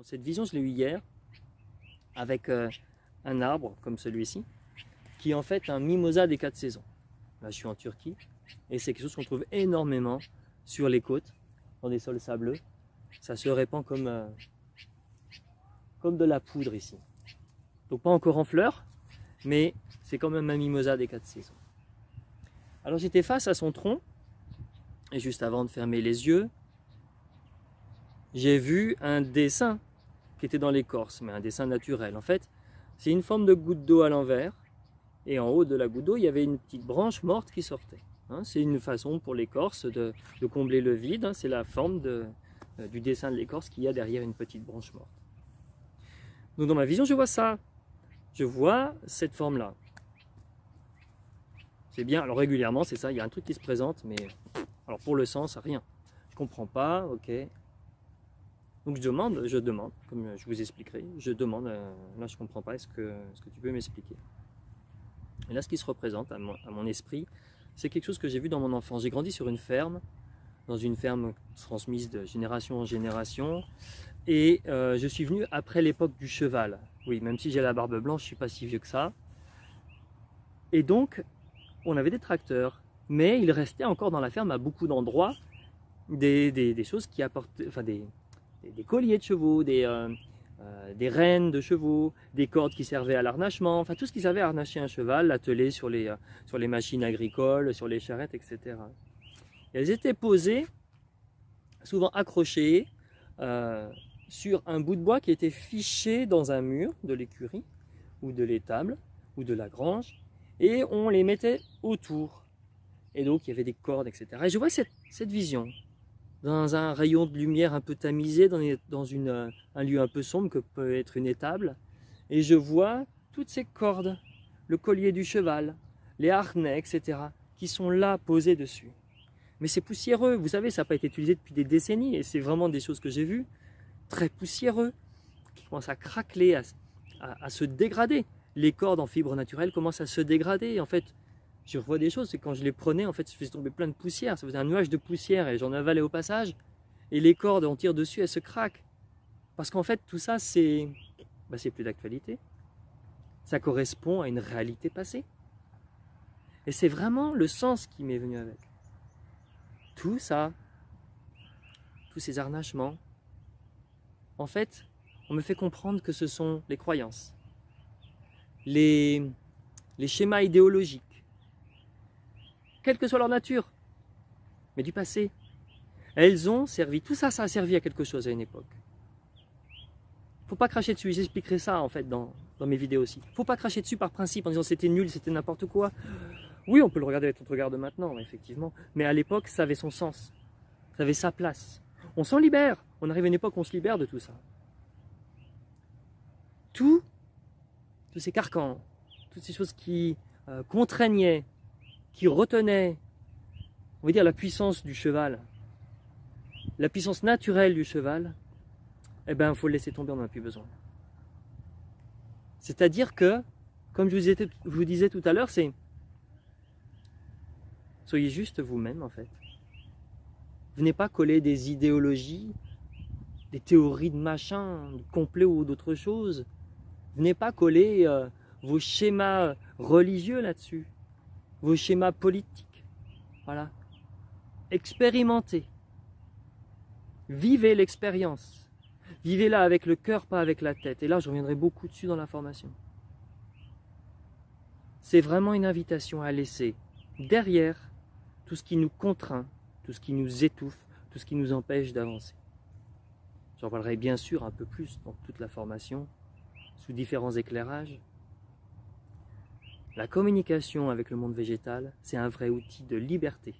Cette vision, je l'ai eue hier avec un arbre comme celui-ci, qui est en fait un mimosa des 4 saisons. Là, je suis en Turquie et c'est quelque chose qu'on trouve énormément sur les côtes, dans des sols sableux. Ça se répand comme de la poudre ici. Donc pas encore en fleurs, mais c'est quand même un mimosa des 4 saisons. Alors j'étais face à son tronc, et juste avant de fermer les yeux, j'ai vu un dessin qui était dans l'écorce, mais un dessin naturel. En fait, c'est une forme de goutte d'eau à l'envers, et en haut de la goutte d'eau, il y avait une petite branche morte qui sortait. C'est une façon pour l'écorce de combler le vide, c'est la forme du dessin de l'écorce qu'il y a derrière une petite branche morte. Donc dans ma vision, je vois ça. Je vois cette forme-là. C'est bien, alors régulièrement, c'est ça, il y a un truc qui se présente, mais alors pour le sens, rien. Je comprends pas, ok. Donc je demande, comme je vous expliquerai, je demande, là je comprends pas, est-ce que tu peux m'expliquer? Et là, ce qui se représente à mon esprit, c'est quelque chose que j'ai vu dans mon enfance. J'ai grandi sur une ferme, dans une ferme transmise de génération en génération, et je suis venu après l'époque du cheval. Oui, même si j'ai la barbe blanche, je ne suis pas si vieux que ça. Et donc, on avait des tracteurs, mais il restait encore dans la ferme à beaucoup d'endroits des choses qui apportaient, enfin des colliers de chevaux, des rênes de chevaux, des cordes qui servaient à l'arnachement, enfin tout ce qui servait à harnacher un cheval, l'atteler sur les machines agricoles, sur les charrettes, etc. Et elles étaient posées, souvent accrochées, sur un bout de bois qui était fiché dans un mur de l'écurie, ou de l'étable, ou de la grange, et on les mettait autour. Et donc il y avait des cordes, etc. Et je vois cette vision, dans un rayon de lumière un peu tamisé, dans un lieu un peu sombre que peut être une étable, et je vois toutes ces cordes, le collier du cheval, les harnais, etc., qui sont là, posés dessus. Mais c'est poussiéreux, vous savez, ça n'a pas été utilisé depuis des décennies, et c'est vraiment des choses que j'ai vues, très poussiéreux, qui commencent à craqueler, à se dégrader. Les cordes en fibre naturelle commencent à se dégrader, en fait, je revois des choses, c'est quand je les prenais, en fait, je faisais tomber plein de poussière, ça faisait un nuage de poussière et j'en avalais au passage, et les cordes, on tire dessus, elles se craquent. Parce qu'en fait, tout ça, c'est plus d'actualité. Ça correspond à une réalité passée. Et c'est vraiment le sens qui m'est venu avec. Tout ça, tous ces harnachements, en fait, on me fait comprendre que ce sont les croyances, les schémas idéologiques, quelle que soit leur nature, mais du passé. Elles ont servi, tout ça, ça a servi à quelque chose à une époque. Il ne faut pas cracher dessus, j'expliquerai ça en fait dans mes vidéos aussi. Il ne faut pas cracher dessus par principe en disant c'était nul, c'était n'importe quoi. Oui, on peut le regarder avec notre regard de maintenant, effectivement, mais à l'époque, ça avait son sens, ça avait sa place. On s'en libère, on arrive à une époque où on se libère de tout ça. Tous ces carcans, toutes ces choses qui contraignaient, qui retenaient, on va dire la puissance du cheval, la puissance naturelle du cheval, eh bien, il faut le laisser tomber, on n'en a plus besoin. C'est-à-dire que, comme je vous disais tout à l'heure, c'est soyez juste vous-même, en fait. Venez pas coller des idéologies, des théories de machin, de complet ou d'autres choses. Venez pas coller vos schémas religieux là-dessus, vos schémas politiques. Voilà. Expérimentez. Vivez l'expérience. Vivez-la avec le cœur, pas avec la tête. Et là, je reviendrai beaucoup dessus dans la formation. C'est vraiment une invitation à laisser derrière tout ce qui nous contraint, tout ce qui nous étouffe, tout ce qui nous empêche d'avancer. J'en parlerai bien sûr un peu plus dans toute la formation, sous différents éclairages. La communication avec le monde végétal, c'est un vrai outil de liberté.